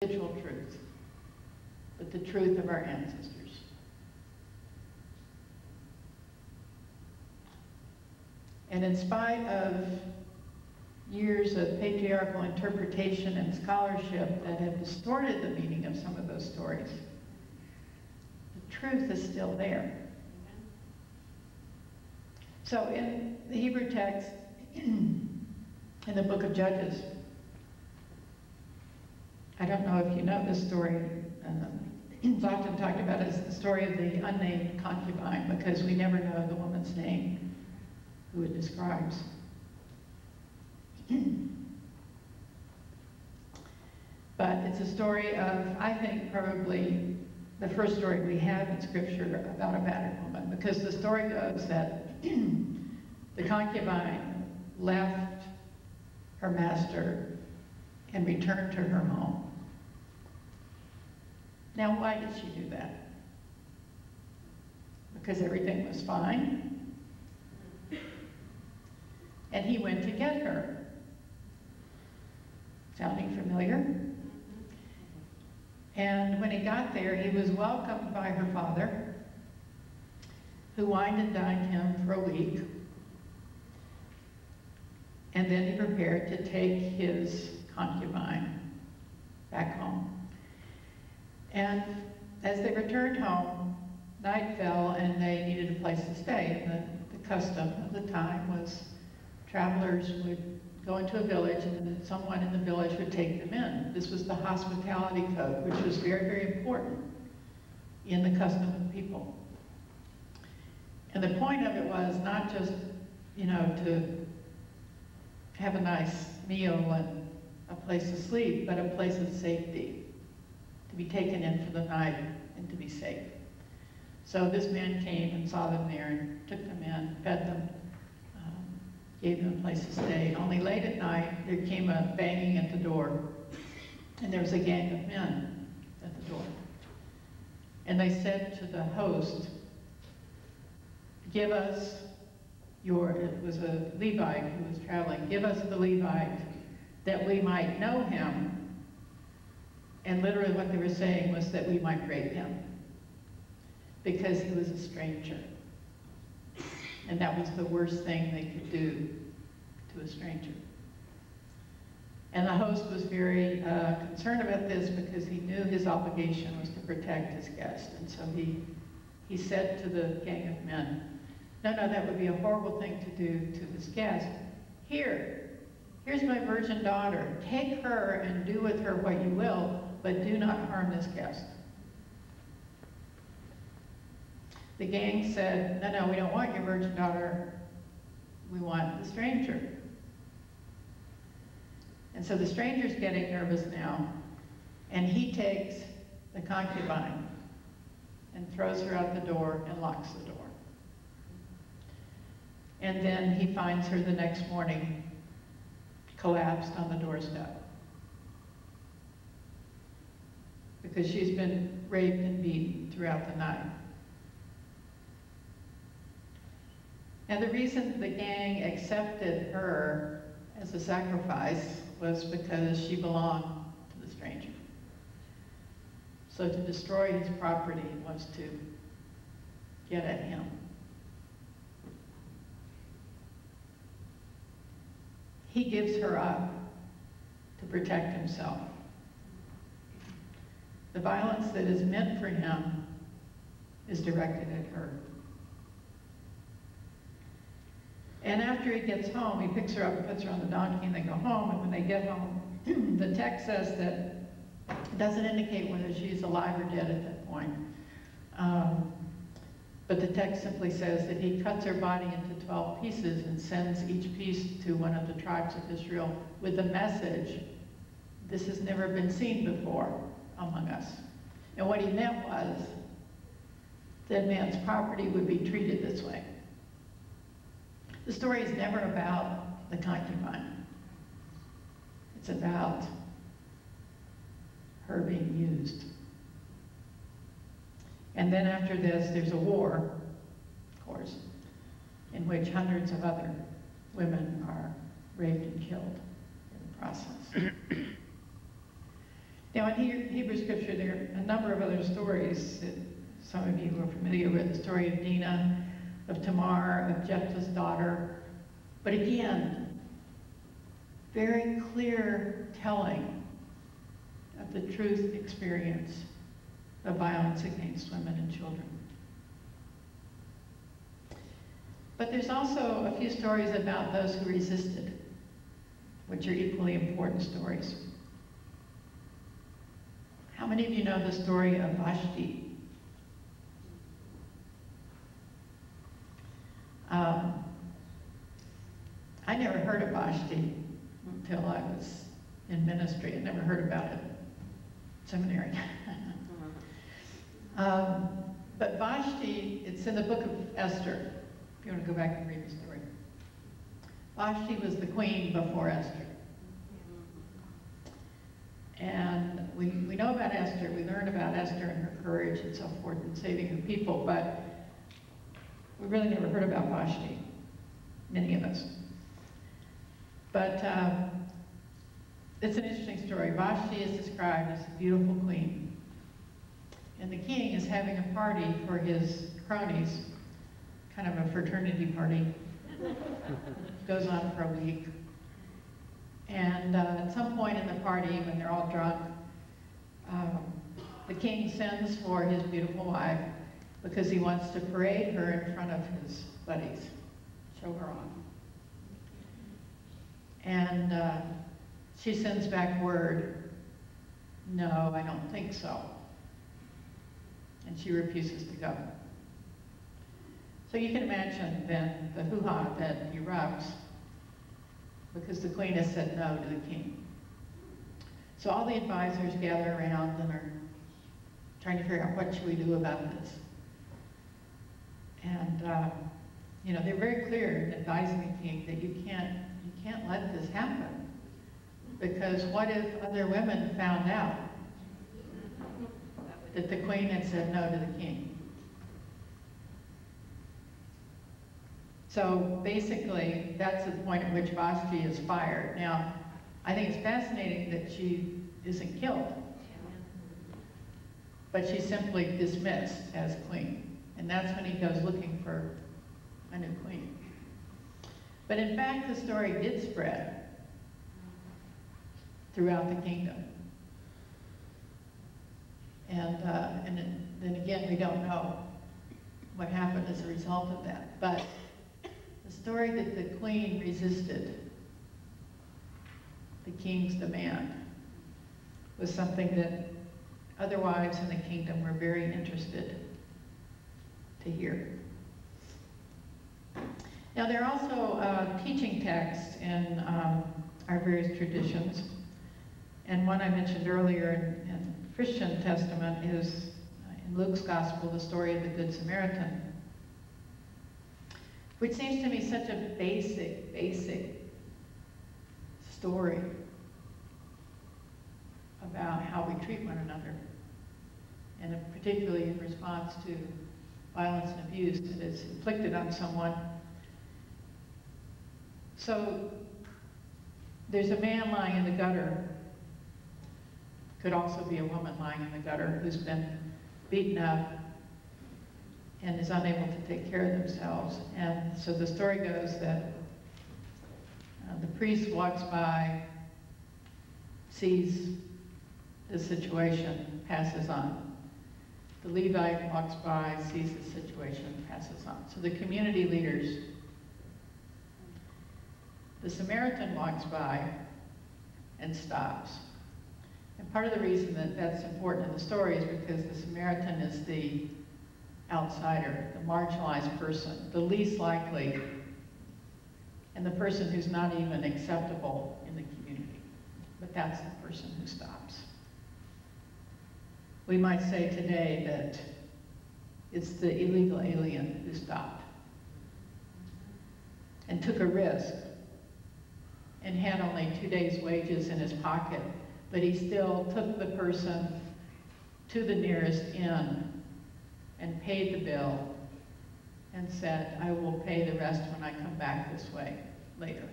individual truth, but the truth of our ancestors. And in spite of years of patriarchal interpretation and scholarship that have distorted the meaning of some of those stories, the truth is still there. So in the Hebrew text, in the book of Judges, I don't know if you know this story, it's often talked about as the story of the unnamed concubine, because we never know the woman's name who it describes. But it's a story of, I think, probably the first story we have in Scripture about a battered woman, because the story goes that the concubine left her master and returned to her home. Now, why did she do that? Because everything was fine, and he went to get her. Sounding familiar? And when he got there, he was welcomed by her father, who wined and dined him for a week. And then he prepared to take his concubine back home. And as they returned home, night fell and they needed a place to stay. And the custom of the time was travelers would go into a village and then someone in the village would take them in. This was the hospitality code, which was very, very important in the custom of people. And the point of it was not just, to have a nice meal and a place to sleep, but a place of safety, to be taken in for the night and to be safe. So this man came and saw them there and took them in, fed them, gave them a place to stay. Only late at night, there came a banging at the door, and there was a gang of men at the door. And they said to the host, give us it was a Levite who was traveling, give us the Levite that we might know him. And literally what they were saying was that we might rape him because he was a stranger. And that was the worst thing they could do to a stranger. And the host was very concerned about this because he knew his obligation was to protect his guest. And so he said to the gang of men, no, that would be a horrible thing to do to this guest. Here's my virgin daughter. Take her and do with her what you will, but do not harm this guest. The gang said, no, we don't want your virgin daughter. We want the stranger. And so the stranger's getting nervous now, and he takes the concubine and throws her out the door and locks the door. And then he finds her the next morning collapsed on the doorstep because she's been raped and beaten throughout the night. And the reason the gang accepted her as a sacrifice was because she belonged to the stranger. So to destroy his property was to get at him. He gives her up to protect himself. The violence that is meant for him is directed at her. And after he gets home, he picks her up and puts her on the donkey, and they go home. And when they get home, the text says that it doesn't indicate whether she's alive or dead at that point. But the text simply says that he cuts her body into 12 pieces and sends each piece to one of the tribes of Israel with the message, this has never been seen before among us. And what he meant was that man's property would be treated this way. The story is never about the concubine. It's about her being used. And then after this, there's a war, of course, in which hundreds of other women are raped and killed in the process. Now, in Hebrew scripture, there are a number of other stories that some of you are familiar with. The story of Dinah, of Tamar, of Jephthah's daughter. But again, very clear telling of the truth experience of violence against women and children. But there's also a few stories about those who resisted, which are equally important stories. How many of you know the story of Vashti? I never heard of Vashti until I was in ministry. I never heard about it. Seminary. But Vashti, it's in the book of Esther, if you want to go back and read the story. Vashti was the queen before Esther. And we know about Esther, we learn about Esther and her courage and so forth in saving her people, but we really never heard about Vashti, many of us. But it's an interesting story. Vashti is described as a beautiful queen. And the king is having a party for his cronies, kind of a fraternity party. Goes on for a week. And at some point in the party, when they're all drunk, the king sends for his beautiful wife because he wants to parade her in front of his buddies, show her on. And she sends back word, no, I don't think so. And she refuses to go. So you can imagine then the hoo-ha that erupts because the queen has said no to the king. So all the advisors gather around and are trying to figure out what should we do about this. And you know, they're very clear in advising the king that you can't let this happen, because what if other women found out that the queen had said no to the king? So basically, that's the point at which Vashti is fired. Now, I think it's fascinating that she isn't killed, but she's simply dismissed as queen. And that's when he goes looking for a new queen. But in fact, the story did spread throughout the kingdom. And then again, we don't know what happened as a result of that. But the story that the queen resisted the king's demand was something that other wives in the kingdom were very interested to hear. Now, there are also teaching texts in our various traditions. And one I mentioned earlier in Christian Testament is in Luke's Gospel, the story of the Good Samaritan, which seems to me such a basic story about how we treat one another, and particularly in response to violence and abuse that is inflicted on someone. So there's a man lying in the gutter, could also be a woman lying in the gutter, who's been beaten up and is unable to take care of themselves. And so the story goes that the priest walks by, sees the situation, passes on. The Levite walks by, sees the situation, passes on. So the community leaders, the Samaritan walks by and stops. And part of the reason that that's important in the story is because the Samaritan is the outsider, the marginalized person, the least likely, and the person who's not even acceptable in the community. But that's the person who stops. We might say today that it's the illegal alien who stopped and took a risk and had only 2 days' wages in his pocket, but he still took the person to the nearest inn and paid the bill and said, I will pay the rest when I come back this way later.